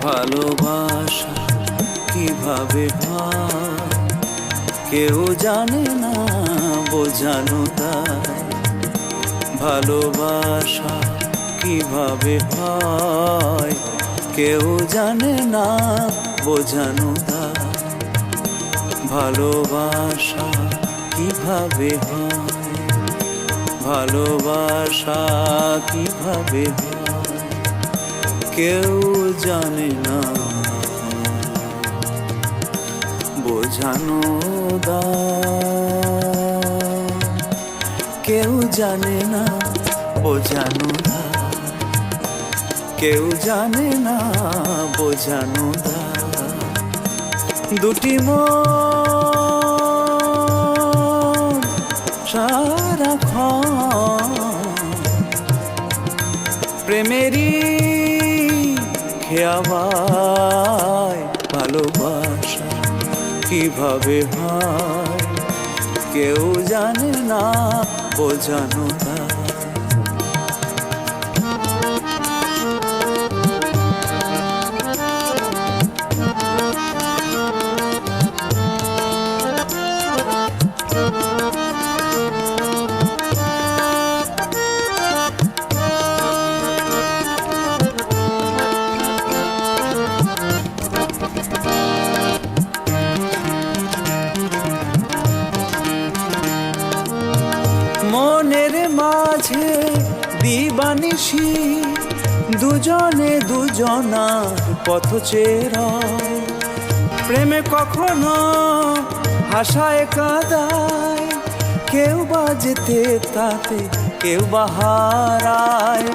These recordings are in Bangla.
ভালোবাসা কিভাবে হয় কেউ জানে না বোঝানো তাই। ভালোবাসা কিভাবে হয় কেউ জানে না বোঝানো তাই। ভালোবাসা কিভাবে হয়, ভালোবাসা কিভাবে হয় কেউ জানে না বোঝানো দায়। কেউ জানে না বোঝানো দায়, কেউ জানে না বোঝানো দায়। দুটি মন সারাক্ষণ প্রেমেরই খেয়াবায়। ভালোবাসা কিভাবে হয় কেউ জানে না বোঝানো তাই। মনের মাঝে দিবানিশি দুজনে দুজনার পথ চেরা। প্রেমে কখনো হাসায় কাঁদায়, কেউ বা যেতে তাতে কেউ বা হারায়।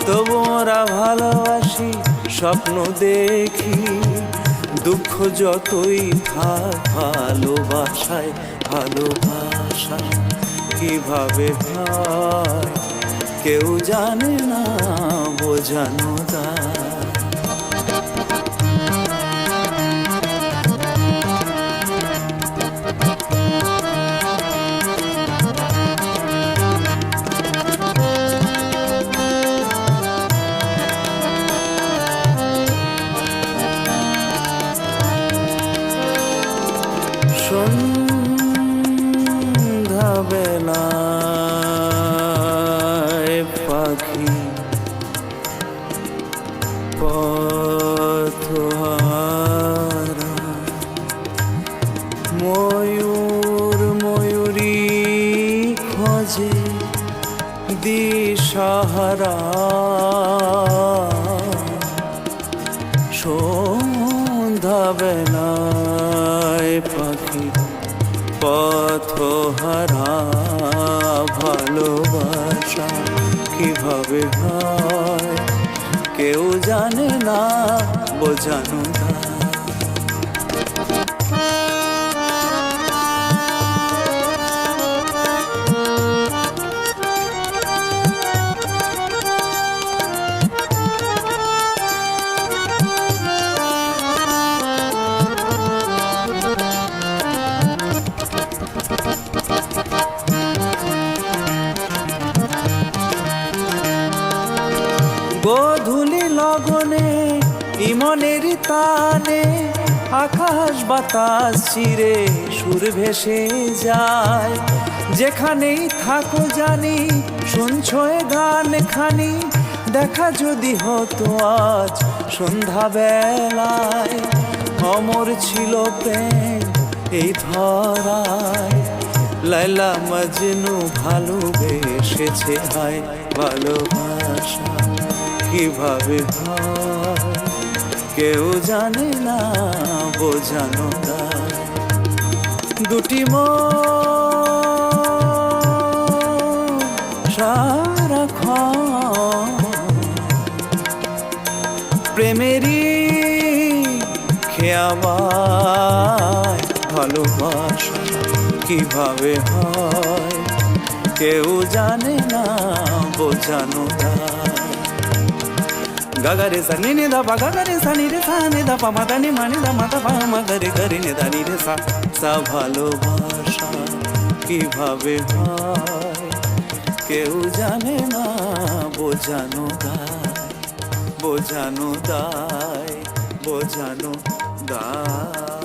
তবু ওরা ভালোবাসি স্বপ্ন দেখি, দুঃখ যতই থাক ভালোবাসায়। ভালোবাসা কিভাবে হয় কেউ জানে না বোঝানো দায়। সন্ধ্যাবেলায় পাখি পথহারা, ময়ূর ময়ূরী খোঁজে দিশাহারা। সন্ধ্যাবেলায় পাখি পথহারা। ভালোবাসা কিভাবে হয় কেউ জানে না বোঝানো দায়। গোধূলি লগনে ইমনের তানে আকাশ বাতাস চিরে সুর ভেসে যায়। যেখানেই থাকো জানি শুনছো এ গান খানি, দেখা যদি হতো আজ সন্ধ্যাবেলায়। অমর ছিল প্রেম এই ধরায়, লায়লা মজনু ভালোবেসেছে হায়। ভালোবাসা কিভাবে হয় কেউ জানে না বোঝানো দায়। দুটি মন সারাক্ষণ প্রেমেরই খেয়াবায়। ভালোবাসা কিভাবে হয় কেউ জানে না বোঝানো দায়। গগরে সনি নি দা গগরে সনি রে সানি দা পা মা নি মানি দা মা দা পা মা গরে গরে নি দা নি রে সা। ভালোবাসা কিভাবে হয় কেউ জানে না, বোঝানো দায়, বোঝানো দায়, বোঝানো দায়।